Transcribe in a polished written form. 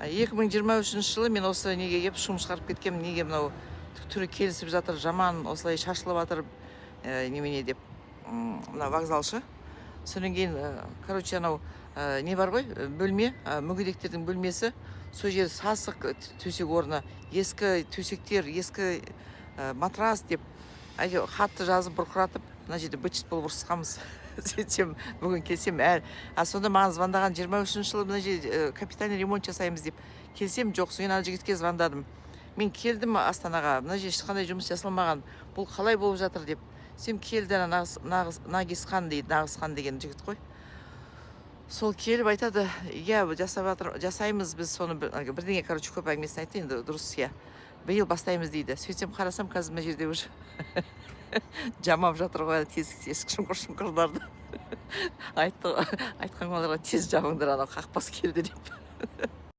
2023 жылы мен осы неге кеп шум шығарып кеткем, неге мынау түрі келісіп жатыр, жаман осылай шашылып жатыр немене деп, мына вокзалшы. Содан кейін короче анау не бар ғой, бөлме, мүгедектердің бөлмесі, сол жер сасық төсек орны, ескі төсектер, ескі матрас деп хатты жазып бұрқыратып, мына жерде быт болып ұрысқанбыз. Сөйтсем бүгін келсем сонда маған звондаған 23 жылы мына жерде капитальный ремонт жасаймыз деп келсем, жоқ, содан ана жігітке звондадым. Мен келдім Астанаға, мына жерде ешқандай жұмыс жасалмаған, бұл қалай болып жатыр деп. Сен келді, Нағисхан дейді, Нағисхан деген жігіт қой. Сол келіп айтады, иә, жасаймыз біз соны, бірдеңе, короче, көп әңгімесін айтты, енді дұрыс, иә. Биыл бастаймыз дейді. Сөйтсем қарасам, қазір мына жерде уже жамап жатыр ғой, тесік шұңқыр-шұңқырларды. Айтқан оларға тез жабыңдар, анау қақпас келді деп.